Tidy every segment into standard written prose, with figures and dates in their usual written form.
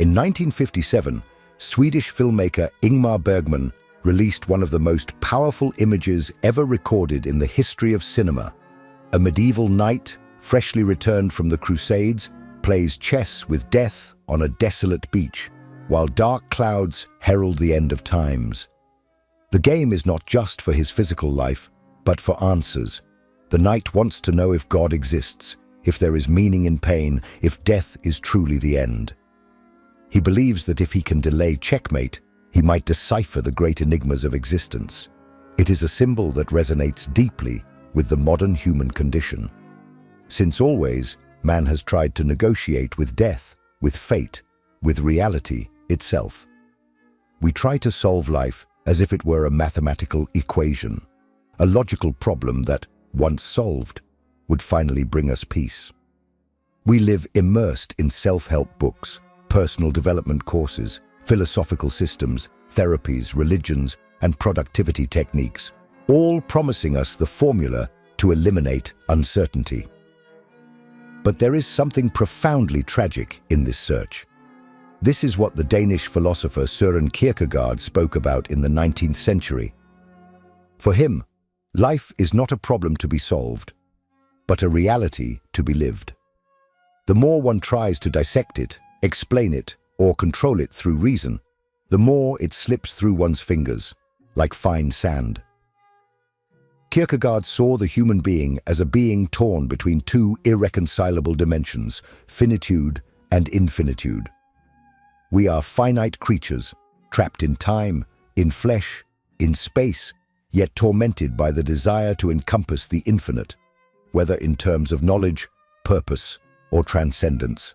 In 1957, Swedish filmmaker Ingmar Bergman released one of the most powerful images ever recorded in the history of cinema. A medieval knight, freshly returned from the Crusades, plays chess with death on a desolate beach, while dark clouds herald the end of times. The game is not just for his physical life, but for answers. The knight wants to know if God exists, if there is meaning in pain, if death is truly the end. He believes that if he can delay checkmate, he might decipher the great enigmas of existence. It is a symbol that resonates deeply with the modern human condition. Since always, man has tried to negotiate with death, with fate, with reality itself. We try to solve life as if it were a mathematical equation, a logical problem that, once solved, would finally bring us peace. We live immersed in self-help books, personal development courses, philosophical systems, therapies, religions, and productivity techniques, all promising us the formula to eliminate uncertainty. But there is something profoundly tragic in this search. This is what the Danish philosopher Søren Kierkegaard spoke about in the 19th century. For him, life is not a problem to be solved, but a reality to be lived. The more one tries to dissect it, explain it, or control it through reason, the more it slips through one's fingers, like fine sand. Kierkegaard saw the human being as a being torn between two irreconcilable dimensions, finitude and infinitude. We are finite creatures, trapped in time, in flesh, in space, yet tormented by the desire to encompass the infinite, whether in terms of knowledge, purpose, or transcendence.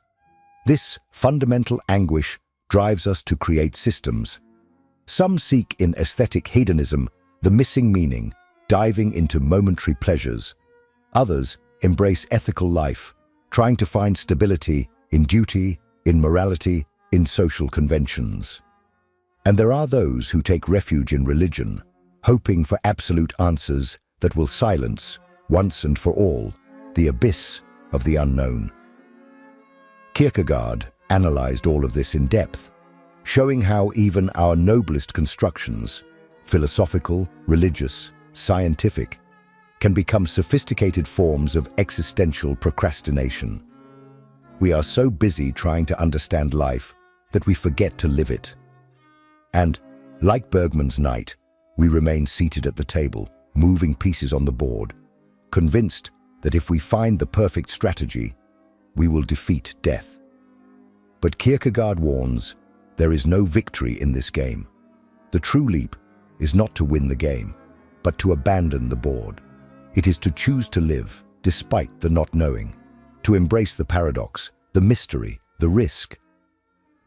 This fundamental anguish drives us to create systems. Some seek in aesthetic hedonism the missing meaning, diving into momentary pleasures. Others embrace ethical life, trying to find stability in duty, in morality, in social conventions. And there are those who take refuge in religion, hoping for absolute answers that will silence, once and for all, the abyss of the unknown. Kierkegaard analyzed all of this in depth, showing how even our noblest constructions, philosophical, religious, scientific, can become sophisticated forms of existential procrastination. We are so busy trying to understand life that we forget to live it. And, like Bergman's knight, we remain seated at the table, moving pieces on the board, convinced that if we find the perfect strategy, we will defeat death. But Kierkegaard warns, there is no victory in this game. The true leap is not to win the game, but to abandon the board. It is to choose to live, despite the not knowing, to embrace the paradox, the mystery, the risk.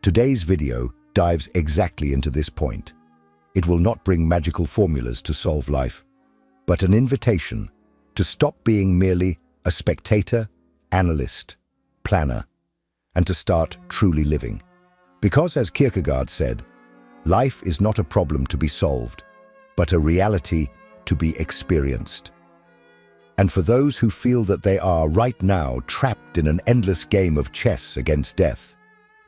Today's video dives exactly into this point. It will not bring magical formulas to solve life, but an invitation to stop being merely a spectator, analyst, planner, and to start truly living. Because, as Kierkegaard said, life is not a problem to be solved, but a reality to be experienced. And for those who feel that they are right now trapped in an endless game of chess against death,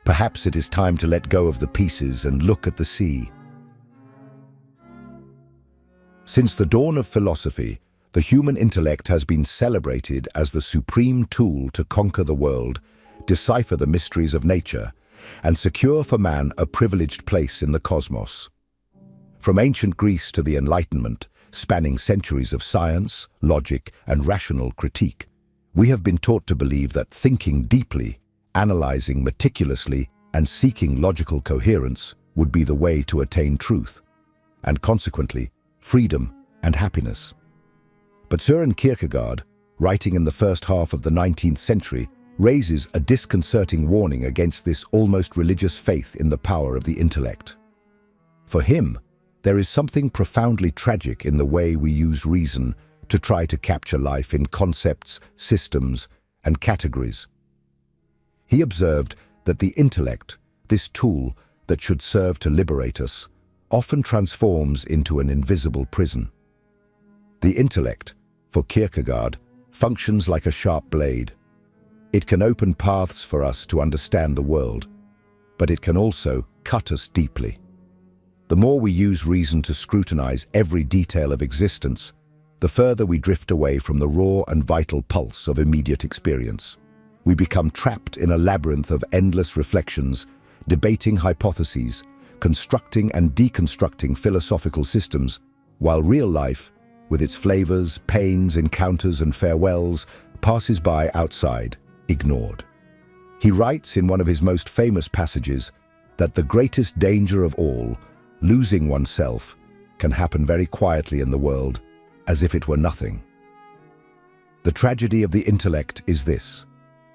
perhaps it is time to let go of the pieces and look at the sea. Since the dawn of philosophy, the human intellect has been celebrated as the supreme tool to conquer the world, decipher the mysteries of nature, and secure for man a privileged place in the cosmos. From ancient Greece to the Enlightenment, spanning centuries of science, logic, and rational critique, we have been taught to believe that thinking deeply, analyzing meticulously, and seeking logical coherence would be the way to attain truth, and consequently, freedom and happiness. But Søren Kierkegaard, writing in the first half of the 19th century, raises a disconcerting warning against this almost religious faith in the power of the intellect. For him, there is something profoundly tragic in the way we use reason to try to capture life in concepts, systems, and categories. He observed that the intellect, this tool that should serve to liberate us, often transforms into an invisible prison. The intellect, for Kierkegaard, functions like a sharp blade. It can open paths for us to understand the world, but it can also cut us deeply. The more we use reason to scrutinize every detail of existence, the further we drift away from the raw and vital pulse of immediate experience. We become trapped in a labyrinth of endless reflections, debating hypotheses, constructing and deconstructing philosophical systems, while real life, with its flavors, pains, encounters, and farewells, passes by outside, ignored. He writes in one of his most famous passages that the greatest danger of all, losing oneself, can happen very quietly in the world, as if it were nothing. The tragedy of the intellect is this: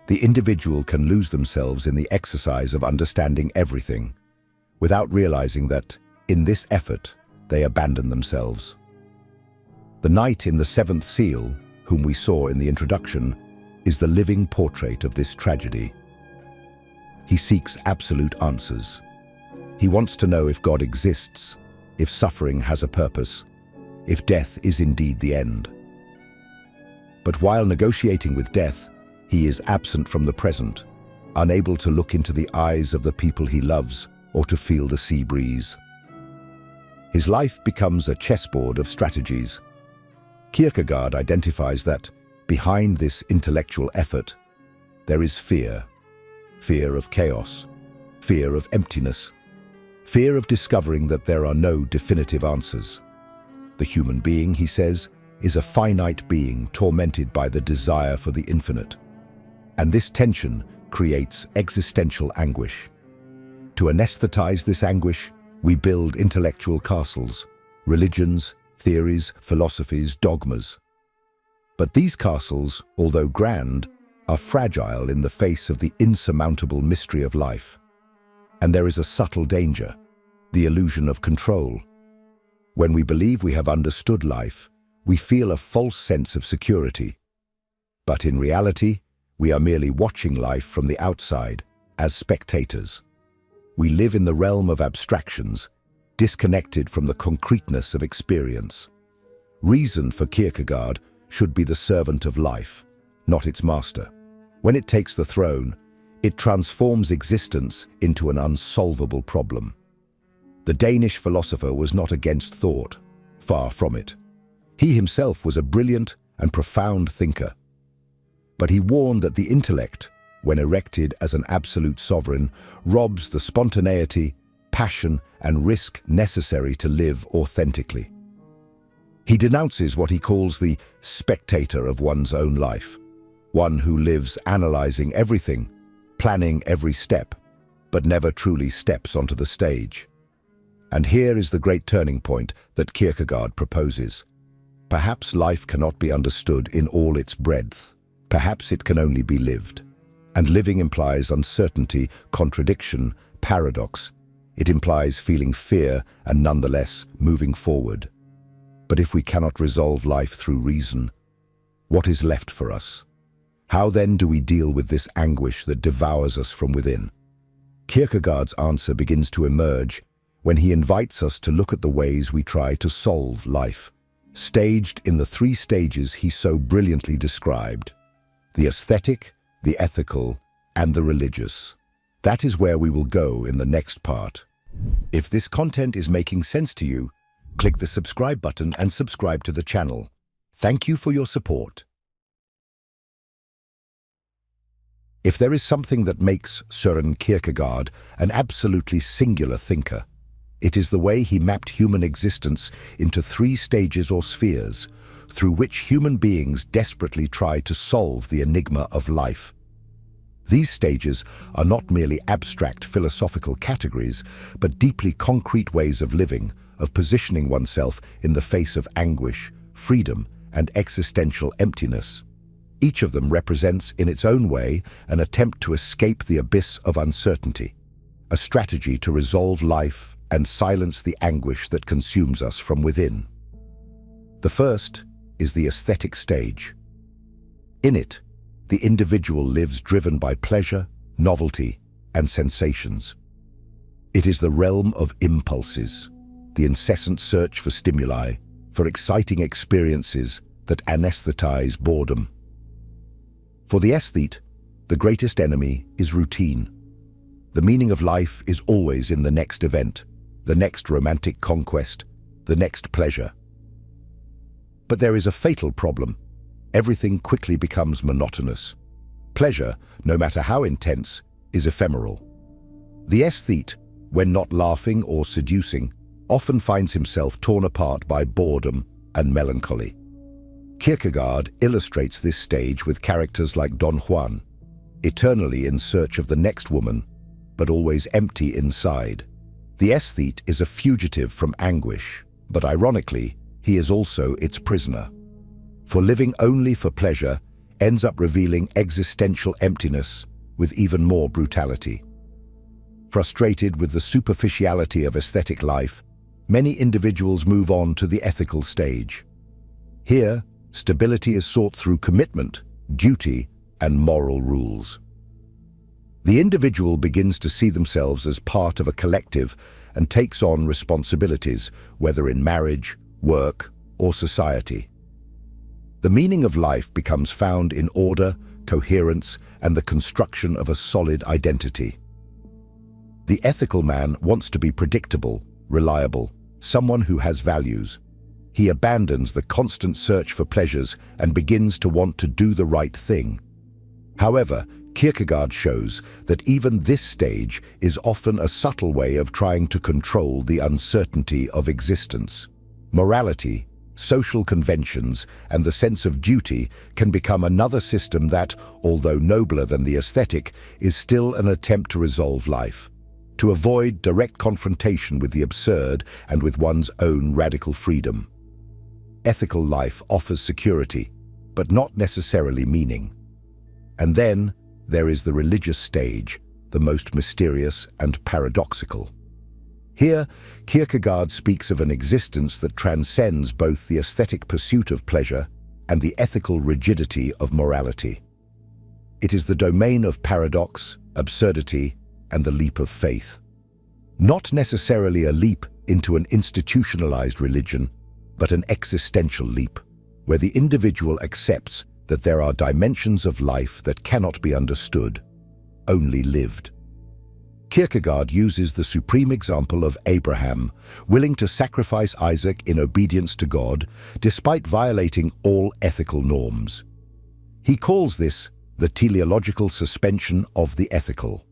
the individual can lose themselves in the exercise of understanding everything, without realizing that, in this effort, they abandon themselves. The knight in the seventh seal, whom we saw in the introduction, is the living portrait of this tragedy. He seeks absolute answers. He wants to know if God exists, if suffering has a purpose, if death is indeed the end. But while negotiating with death, he is absent from the present, unable to look into the eyes of the people he loves or to feel the sea breeze. His life becomes a chessboard of strategies. Kierkegaard identifies that, behind this intellectual effort, there is fear. Fear of chaos, fear of emptiness, fear of discovering that there are no definitive answers. The human being, he says, is a finite being tormented by the desire for the infinite. And this tension creates existential anguish. To anesthetize this anguish, we build intellectual castles, religions, theories, philosophies, dogmas. But these castles, although grand, are fragile in the face of the insurmountable mystery of life. And there is a subtle danger, the illusion of control. When we believe we have understood life, we feel a false sense of security. But in reality, we are merely watching life from the outside, as spectators. We live in the realm of abstractions, disconnected from the concreteness of experience. Reason, for Kierkegaard, should be the servant of life, not its master. When it takes the throne, it transforms existence into an unsolvable problem. The Danish philosopher was not against thought, far from it. He himself was a brilliant and profound thinker. But he warned that the intellect, when erected as an absolute sovereign, robs the spontaneity, passion, and risk necessary to live authentically. He denounces what he calls the spectator of one's own life, one who lives analyzing everything, planning every step, but never truly steps onto the stage. And here is the great turning point that Kierkegaard proposes. Perhaps life cannot be understood in all its breadth. Perhaps it can only be lived. And living implies uncertainty, contradiction, paradox. It implies feeling fear and nonetheless moving forward. But if we cannot resolve life through reason, what is left for us? How then do we deal with this anguish that devours us from within? Kierkegaard's answer begins to emerge when he invites us to look at the ways we try to solve life, staged in the three stages he so brilliantly described: the aesthetic, the ethical, and the religious. That is where we will go in the next part. If this content is making sense to you, click the subscribe button and subscribe to the channel. Thank you for your support. If there is something that makes Søren Kierkegaard an absolutely singular thinker, it is the way he mapped human existence into three stages or spheres, through which human beings desperately try to solve the enigma of life. These stages are not merely abstract philosophical categories, but deeply concrete ways of living, of positioning oneself in the face of anguish, freedom, and existential emptiness. Each of them represents, in its own way, an attempt to escape the abyss of uncertainty, a strategy to resolve life and silence the anguish that consumes us from within. The first is the aesthetic stage. In it, the individual lives driven by pleasure, novelty, and sensations. It is the realm of impulses, the incessant search for stimuli, for exciting experiences that anesthetize boredom. For the aesthete, the greatest enemy is routine. The meaning of life is always in the next event, the next romantic conquest, the next pleasure. But there is a fatal problem. Everything quickly becomes monotonous. Pleasure, no matter how intense, is ephemeral. The aesthete, when not laughing or seducing, often finds himself torn apart by boredom and melancholy. Kierkegaard illustrates this stage with characters like Don Juan, eternally in search of the next woman, but always empty inside. The aesthete is a fugitive from anguish, but ironically, he is also its prisoner. For living only for pleasure ends up revealing existential emptiness with even more brutality. Frustrated with the superficiality of aesthetic life, many individuals move on to the ethical stage. Here, stability is sought through commitment, duty, and moral rules. The individual begins to see themselves as part of a collective and takes on responsibilities, whether in marriage, work, or society. The meaning of life becomes found in order, coherence, and the construction of a solid identity. The ethical man wants to be predictable, reliable, someone who has values. He abandons the constant search for pleasures and begins to want to do the right thing. However, Kierkegaard shows that even this stage is often a subtle way of trying to control the uncertainty of existence. Morality, social conventions, and the sense of duty can become another system that, although nobler than the aesthetic, is still an attempt to resolve life, to avoid direct confrontation with the absurd and with one's own radical freedom. Ethical life offers security, but not necessarily meaning. And then there is the religious stage, the most mysterious and paradoxical. Here, Kierkegaard speaks of an existence that transcends both the aesthetic pursuit of pleasure and the ethical rigidity of morality. It is the domain of paradox, absurdity, and the leap of faith. Not necessarily a leap into an institutionalized religion, but an existential leap, where the individual accepts that there are dimensions of life that cannot be understood, only lived. Kierkegaard uses the supreme example of Abraham, willing to sacrifice Isaac in obedience to God, despite violating all ethical norms. He calls this the teleological suspension of the ethical.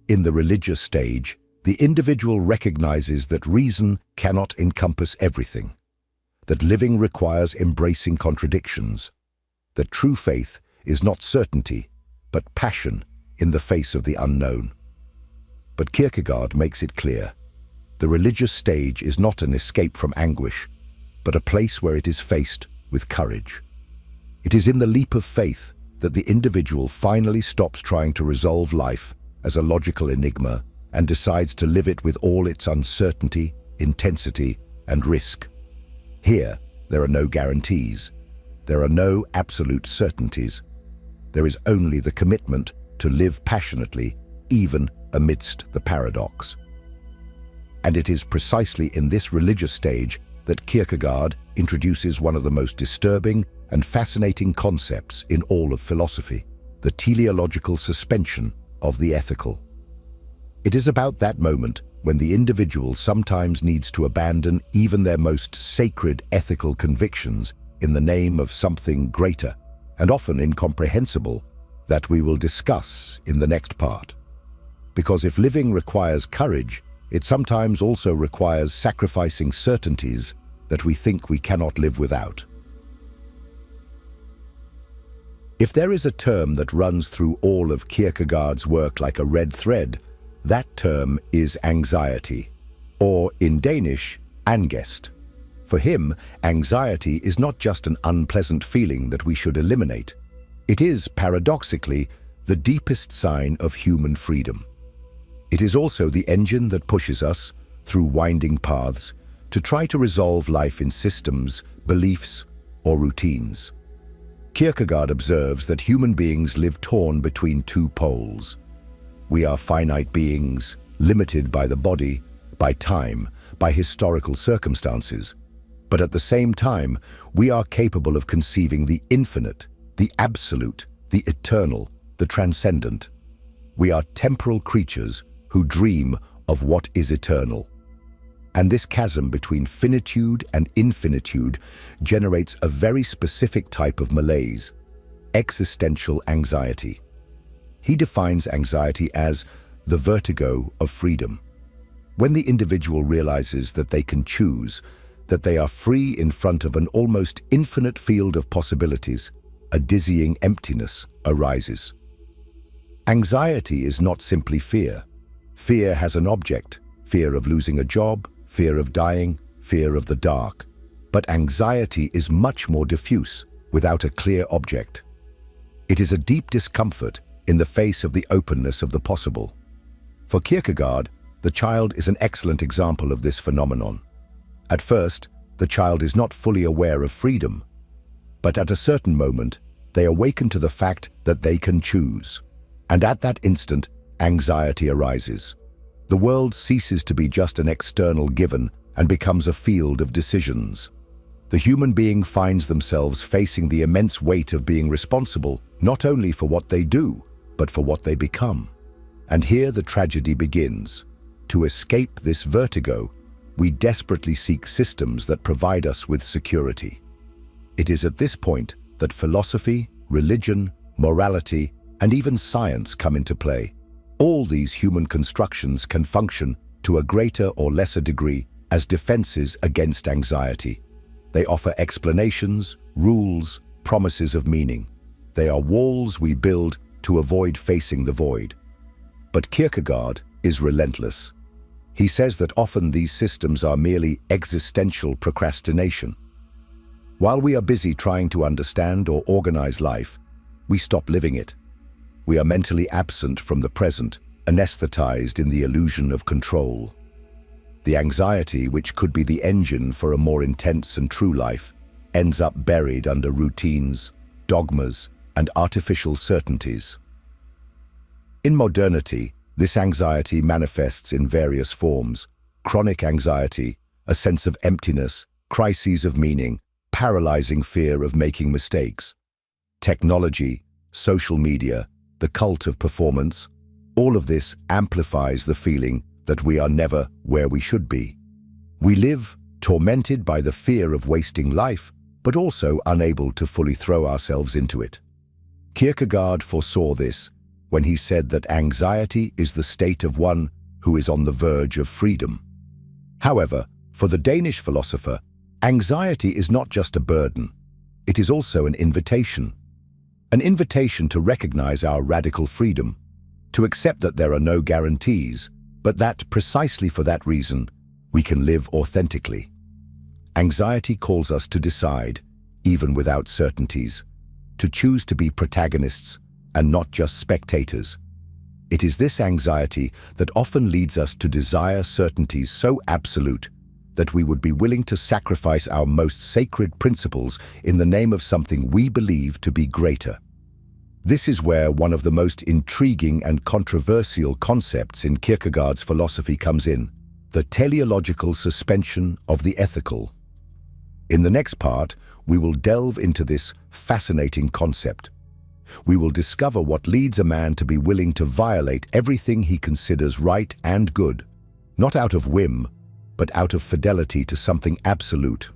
In the religious stage, the individual recognizes that reason cannot encompass everything, that living requires embracing contradictions, that true faith is not certainty, but passion in the face of the unknown. But Kierkegaard makes it clear, the religious stage is not an escape from anguish, but a place where it is faced with courage. It is in the leap of faith that the individual finally stops trying to resolve life as a logical enigma and decides to live it with all its uncertainty, intensity, and risk. Here, there are no guarantees. There are no absolute certainties. There is only the commitment to live passionately, even amidst the paradox. And it is precisely in this religious stage that Kierkegaard introduces one of the most disturbing and fascinating concepts in all of philosophy, the teleological suspension of the ethical. It is about that moment when the individual sometimes needs to abandon even their most sacred ethical convictions in the name of something greater and often incomprehensible that we will discuss in the next part. Because if living requires courage, it sometimes also requires sacrificing certainties that we think we cannot live without. If there is a term that runs through all of Kierkegaard's work like a red thread, that term is anxiety, or in Danish, angst. For him, anxiety is not just an unpleasant feeling that we should eliminate. It is, paradoxically, the deepest sign of human freedom. It is also the engine that pushes us, through winding paths, to try to resolve life in systems, beliefs, or routines. Kierkegaard observes that human beings live torn between two poles. We are finite beings, limited by the body, by time, by historical circumstances. But at the same time, we are capable of conceiving the infinite, the absolute, the eternal, the transcendent. We are temporal creatures who dream of what is eternal. And this chasm between finitude and infinitude generates a very specific type of malaise, existential anxiety. He defines anxiety as the vertigo of freedom. When the individual realizes that they can choose, that they are free in front of an almost infinite field of possibilities, a dizzying emptiness arises. Anxiety is not simply fear. Fear has an object, fear of losing a job, fear of dying, fear of the dark. But anxiety is much more diffuse, without a clear object. It is a deep discomfort in the face of the openness of the possible. For Kierkegaard, the child is an excellent example of this phenomenon. At first, the child is not fully aware of freedom, but at a certain moment, they awaken to the fact that they can choose. And at that instant, anxiety arises. The world ceases to be just an external given and becomes a field of decisions. The human being finds themselves facing the immense weight of being responsible not only for what they do, but for what they become. And here the tragedy begins. To escape this vertigo, we desperately seek systems that provide us with security. It is at this point that philosophy, religion, morality, and even science come into play. All these human constructions can function to a greater or lesser degree as defenses against anxiety. They offer explanations, rules, promises of meaning. They are walls we build to avoid facing the void. But Kierkegaard is relentless. He says that often these systems are merely existential procrastination. While we are busy trying to understand or organize life, we stop living it. We are mentally absent from the present, anesthetized in the illusion of control. The anxiety, which could be the engine for a more intense and true life, ends up buried under routines, dogmas, and artificial certainties. In modernity, this anxiety manifests in various forms: chronic anxiety, a sense of emptiness, crises of meaning, paralyzing fear of making mistakes. Technology, social media, the cult of performance, all of this amplifies the feeling that we are never where we should be. We live tormented by the fear of wasting life, but also unable to fully throw ourselves into it. Kierkegaard foresaw this when he said that anxiety is the state of one who is on the verge of freedom. However, for the Danish philosopher, anxiety is not just a burden, it is also an invitation. An invitation to recognize our radical freedom, to accept that there are no guarantees, but that precisely for that reason, we can live authentically. Anxiety calls us to decide, even without certainties, to choose to be protagonists and not just spectators. It is this anxiety that often leads us to desire certainties so absolute that we would be willing to sacrifice our most sacred principles in the name of something we believe to be greater. This is where one of the most intriguing and controversial concepts in Kierkegaard's philosophy comes in: the teleological suspension of the ethical. In the next part, we will delve into this fascinating concept. We will discover what leads a man to be willing to violate everything he considers right and good, not out of whim, but out of fidelity to something absolute.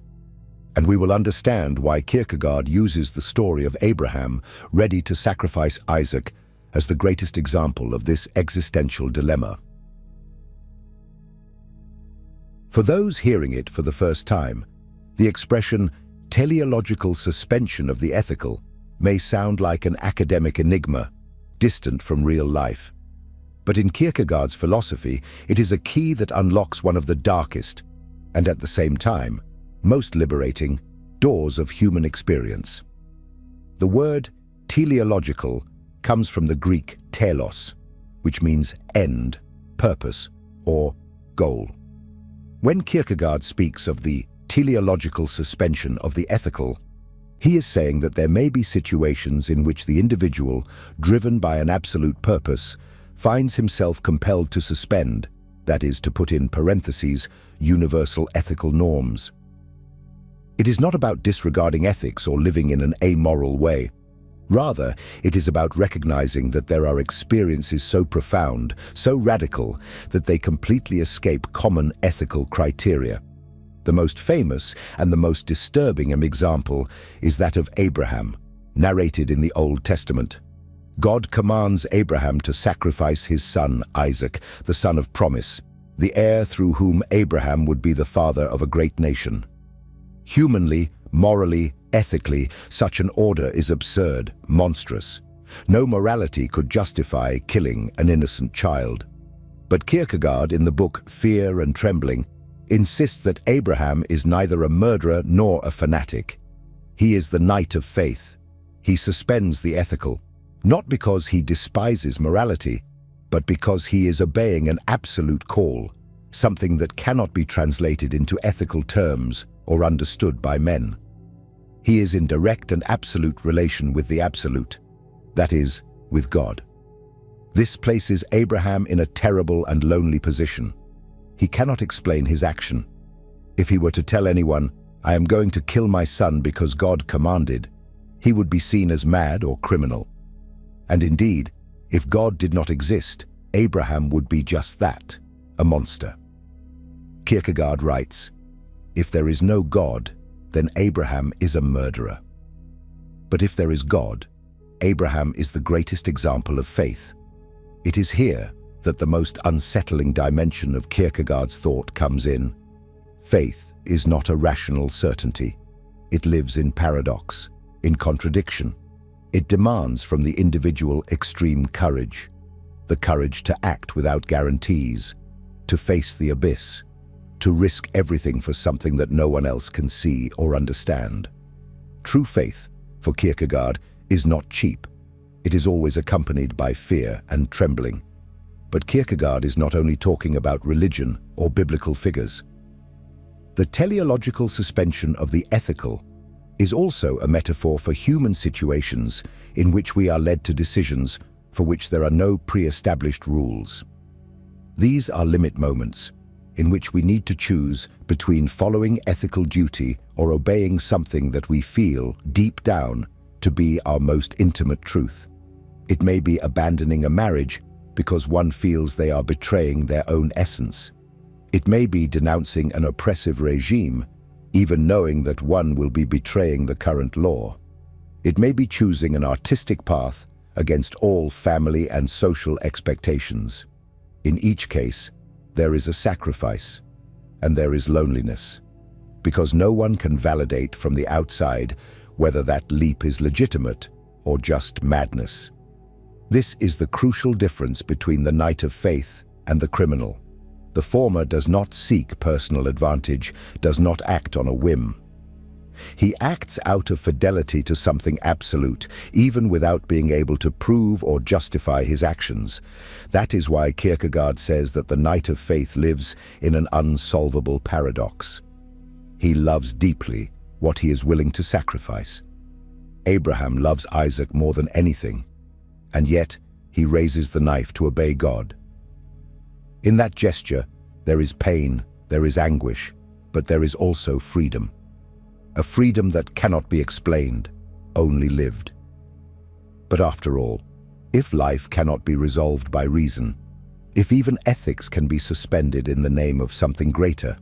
And we will understand why Kierkegaard uses the story of Abraham ready to sacrifice Isaac as the greatest example of this existential dilemma. For those hearing it for the first time, the expression teleological suspension of the ethical may sound like an academic enigma, distant from real life. But in Kierkegaard's philosophy, it is a key that unlocks one of the darkest, and at the same time, most liberating, doors of human experience. The word teleological comes from the Greek telos, which means end, purpose, or goal. When Kierkegaard speaks of the teleological suspension of the ethical, he is saying that there may be situations in which the individual, driven by an absolute purpose, finds himself compelled to suspend, that is, to put in parentheses, universal ethical norms. It is not about disregarding ethics or living in an amoral way. Rather, it is about recognizing that there are experiences so profound, so radical, that they completely escape common ethical criteria. The most famous and the most disturbing example is that of Abraham, narrated in the Old Testament. God commands Abraham to sacrifice his son Isaac, the son of promise, the heir through whom Abraham would be the father of a great nation. Humanly, morally, ethically, such an order is absurd, monstrous. No morality could justify killing an innocent child. But Kierkegaard, in the book Fear and Trembling, insists that Abraham is neither a murderer nor a fanatic. He is the knight of faith. He suspends the ethical, not because he despises morality, but because he is obeying an absolute call, something that cannot be translated into ethical terms or understood by men. He is in direct and absolute relation with the absolute, that is, with God. This places Abraham in a terrible and lonely position. He cannot explain his action. If he were to tell anyone, "I am going to kill my son because God commanded," he would be seen as mad or criminal. And indeed, if God did not exist, Abraham would be just that, a monster. Kierkegaard writes, "If there is no God, then Abraham is a murderer. But if there is God, Abraham is the greatest example of faith." It is here that the most unsettling dimension of Kierkegaard's thought comes in. Faith is not a rational certainty. It lives in paradox, in contradiction. It demands from the individual extreme courage, the courage to act without guarantees, to face the abyss, to risk everything for something that no one else can see or understand. True faith, for Kierkegaard, is not cheap. It is always accompanied by fear and trembling. But Kierkegaard is not only talking about religion or biblical figures. The teleological suspension of the ethical is also a metaphor for human situations in which we are led to decisions for which there are no pre-established rules. These are limit moments in which we need to choose between following ethical duty or obeying something that we feel, deep down, to be our most intimate truth. It may be abandoning a marriage because one feels they are betraying their own essence. It may be denouncing an oppressive regime, even knowing that one will be betraying the current law. It may be choosing an artistic path against all family and social expectations. In each case, there is a sacrifice, and there is loneliness, because no one can validate from the outside whether that leap is legitimate or just madness. This is the crucial difference between the knight of faith and the criminal. The former does not seek personal advantage, does not act on a whim. He acts out of fidelity to something absolute, even without being able to prove or justify his actions. That is why Kierkegaard says that the knight of faith lives in an unsolvable paradox. He loves deeply what he is willing to sacrifice. Abraham loves Isaac more than anything, and yet he raises the knife to obey God. In that gesture, there is pain, there is anguish, but there is also freedom. A freedom that cannot be explained, only lived. But after all, if life cannot be resolved by reason, if even ethics can be suspended in the name of something greater,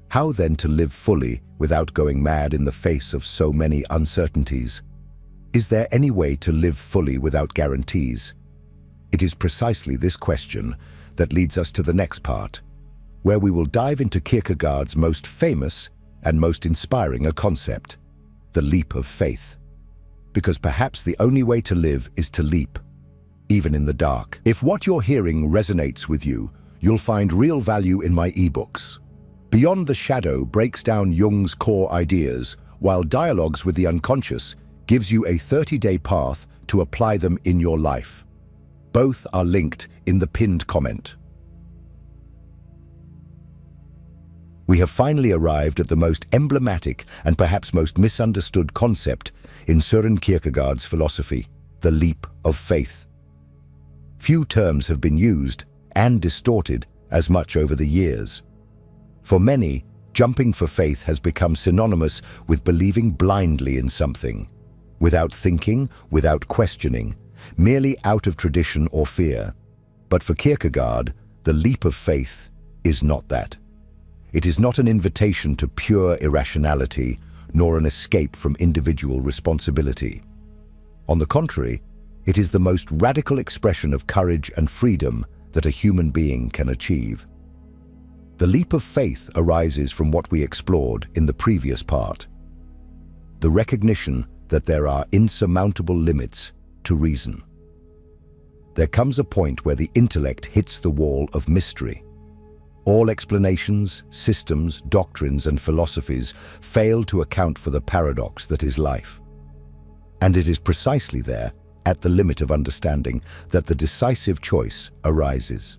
how then to live fully without going mad in the face of so many uncertainties? Is there any way to live fully without guarantees? It is precisely this question that leads us to the next part, where we will dive into Kierkegaard's most famous and most inspiring a concept, the leap of faith. Because perhaps the only way to live is to leap, even in the dark. If what you're hearing resonates with you, you'll find real value in my ebooks. Beyond the Shadow breaks down Jung's core ideas, while Dialogues with the Unconscious gives you a 30-day path to apply them in your life. Both are linked in the pinned comment. We have finally arrived at the most emblematic and perhaps most misunderstood concept in Søren Kierkegaard's philosophy, the leap of faith. Few terms have been used and distorted as much over the years. For many, jumping for faith has become synonymous with believing blindly in something, without thinking, without questioning, merely out of tradition or fear. But for Kierkegaard, the leap of faith is not that. It is not an invitation to pure irrationality, nor an escape from individual responsibility. On the contrary, it is the most radical expression of courage and freedom that a human being can achieve. The leap of faith arises from what we explored in the previous part: the recognition that there are insurmountable limits to reason. There comes a point where the intellect hits the wall of mystery. All explanations, systems, doctrines, and philosophies fail to account for the paradox that is life. And it is precisely there, at the limit of understanding, that the decisive choice arises.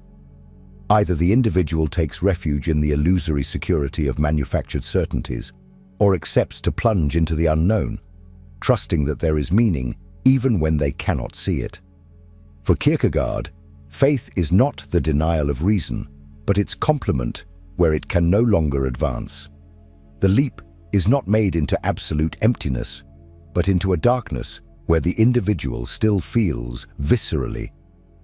Either the individual takes refuge in the illusory security of manufactured certainties, or accepts to plunge into the unknown, trusting that there is meaning even when they cannot see it. For Kierkegaard, faith is not the denial of reason, but its complement where it can no longer advance. The leap is not made into absolute emptiness, but into a darkness where the individual still feels, viscerally,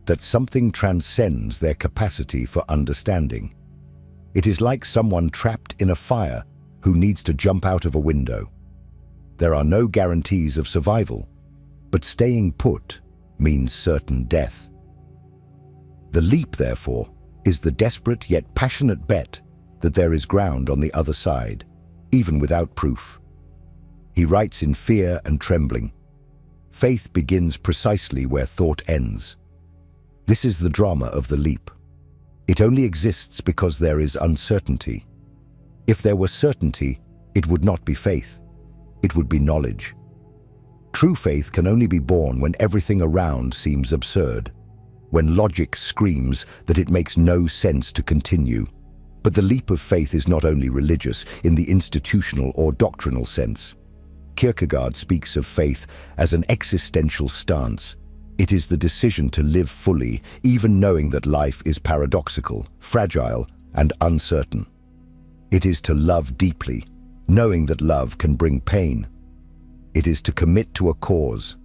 that something transcends their capacity for understanding. It is like someone trapped in a fire who needs to jump out of a window. There are no guarantees of survival, but staying put means certain death. The leap, therefore, is the desperate yet passionate bet that there is ground on the other side, even without proof. He writes in Fear and Trembling, "Faith begins precisely where thought ends." This is the drama of the leap. It only exists because there is uncertainty. If there were certainty, it would not be faith. It would be knowledge. True faith can only be born when everything around seems absurd, when logic screams that it makes no sense to continue. But the leap of faith is not only religious in the institutional or doctrinal sense. Kierkegaard speaks of faith as an existential stance. It is the decision to live fully, even knowing that life is paradoxical, fragile, and uncertain. It is to love deeply, knowing that love can bring pain. It is to commit to a cause,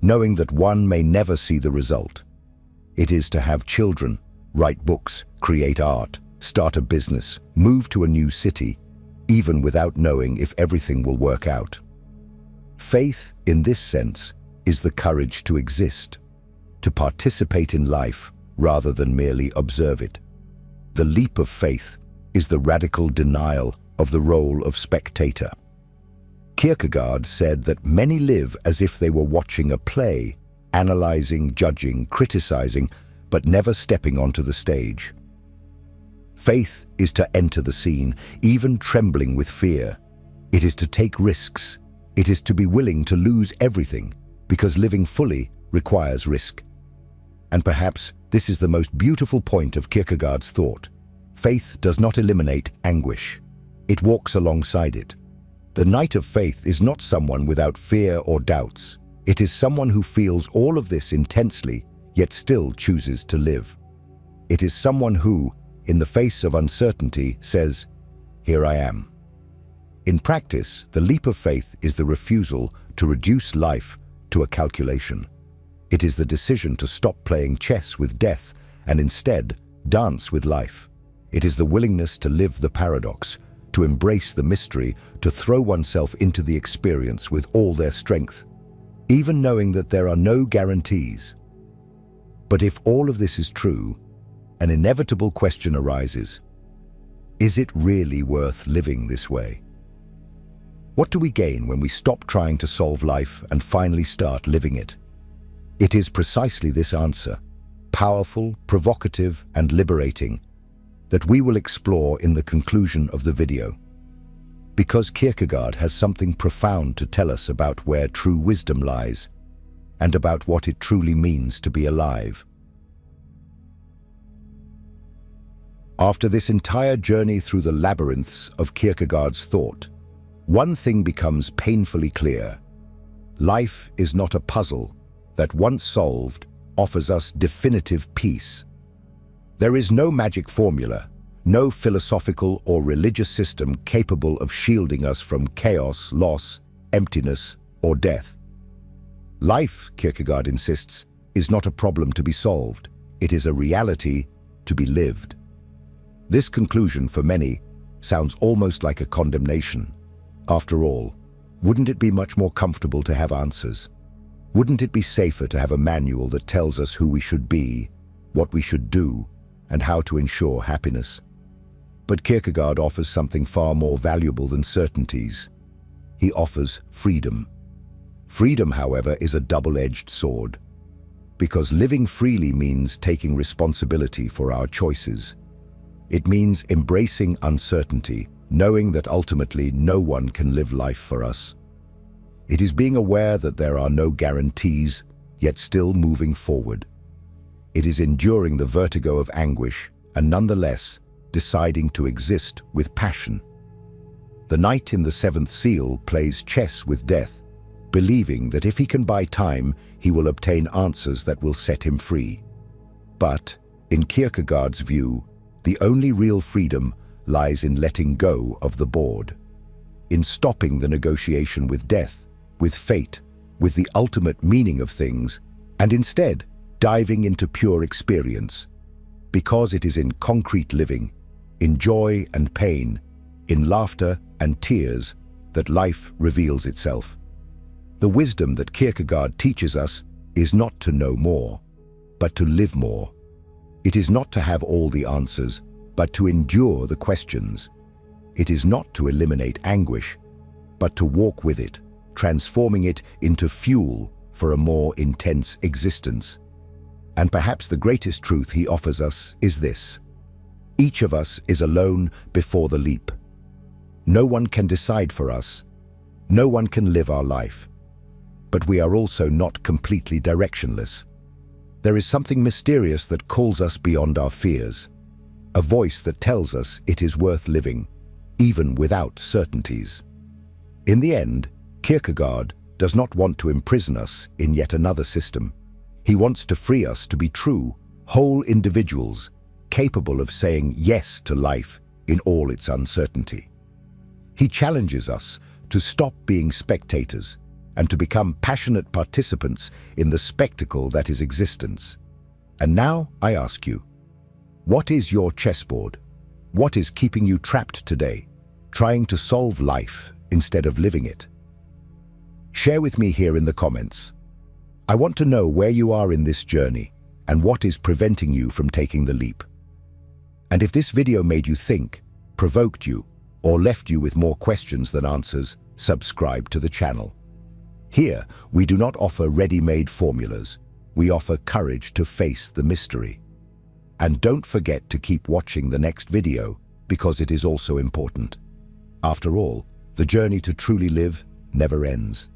knowing that one may never see the result. It is to have children, write books, create art, start a business, move to a new city, even without knowing if everything will work out. Faith, in this sense, is the courage to exist, to participate in life rather than merely observe it. The leap of faith is the radical denial of the role of spectator. Kierkegaard said that many live as if they were watching a play, analyzing, judging, criticizing, but never stepping onto the stage. Faith is to enter the scene, even trembling with fear. It is to take risks. It is to be willing to lose everything, because living fully requires risk. And perhaps this is the most beautiful point of Kierkegaard's thought. Faith does not eliminate anguish. It walks alongside it. The knight of faith is not someone without fear or doubts. It is someone who feels all of this intensely, yet still chooses to live. It is someone who, in the face of uncertainty, says, "Here I am." In practice, the leap of faith is the refusal to reduce life to a calculation. It is the decision to stop playing chess with death and instead dance with life. It is the willingness to live the paradox, to embrace the mystery, to throw oneself into the experience with all their strength, even knowing that there are no guarantees. But if all of this is true, an inevitable question arises: is it really worth living this way? What do we gain when we stop trying to solve life and finally start living it? It is precisely this answer, powerful, provocative, and liberating, that we will explore in the conclusion of the video. Because Kierkegaard has something profound to tell us about where true wisdom lies, and about what it truly means to be alive. After this entire journey through the labyrinths of Kierkegaard's thought, one thing becomes painfully clear. Life is not a puzzle that, once solved, offers us definitive peace. There is no magic formula, no philosophical or religious system capable of shielding us from chaos, loss, emptiness, or death. Life, Kierkegaard insists, is not a problem to be solved. It is a reality to be lived. This conclusion, for many, sounds almost like a condemnation. After all, wouldn't it be much more comfortable to have answers? Wouldn't it be safer to have a manual that tells us who we should be, what we should do, and how to ensure happiness? But Kierkegaard offers something far more valuable than certainties. He offers freedom. Freedom, however, is a double-edged sword, because living freely means taking responsibility for our choices. It means embracing uncertainty, knowing that ultimately no one can live life for us. It is being aware that there are no guarantees, yet still moving forward. It is enduring the vertigo of anguish and nonetheless deciding to exist with passion. The knight in the seventh seal plays chess with death, believing that if he can buy time, he will obtain answers that will set him free. But, in Kierkegaard's view, the only real freedom lies in letting go of the board, in stopping the negotiation with death, with fate, with the ultimate meaning of things, and instead diving into pure experience, because it is in concrete living, in joy and pain, in laughter and tears, that life reveals itself. The wisdom that Kierkegaard teaches us is not to know more, but to live more. It is not to have all the answers, but to endure the questions. It is not to eliminate anguish, but to walk with it, transforming it into fuel for a more intense existence. And perhaps the greatest truth he offers us is this: each of us is alone before the leap. No one can decide for us. No one can live our life. But we are also not completely directionless. There is something mysterious that calls us beyond our fears, a voice that tells us it is worth living, even without certainties. In the end, Kierkegaard does not want to imprison us in yet another system. He wants to free us to be true, whole individuals, capable of saying yes to life in all its uncertainty. He challenges us to stop being spectators and to become passionate participants in the spectacle that is existence. And now I ask you, what is your chessboard? What is keeping you trapped today, trying to solve life instead of living it? Share with me here in the comments. I want to know where you are in this journey and what is preventing you from taking the leap. And if this video made you think, provoked you, or left you with more questions than answers, subscribe to the channel. Here, we do not offer ready-made formulas. We offer courage to face the mystery. And don't forget to keep watching the next video, because it is also important. After all, the journey to truly live never ends.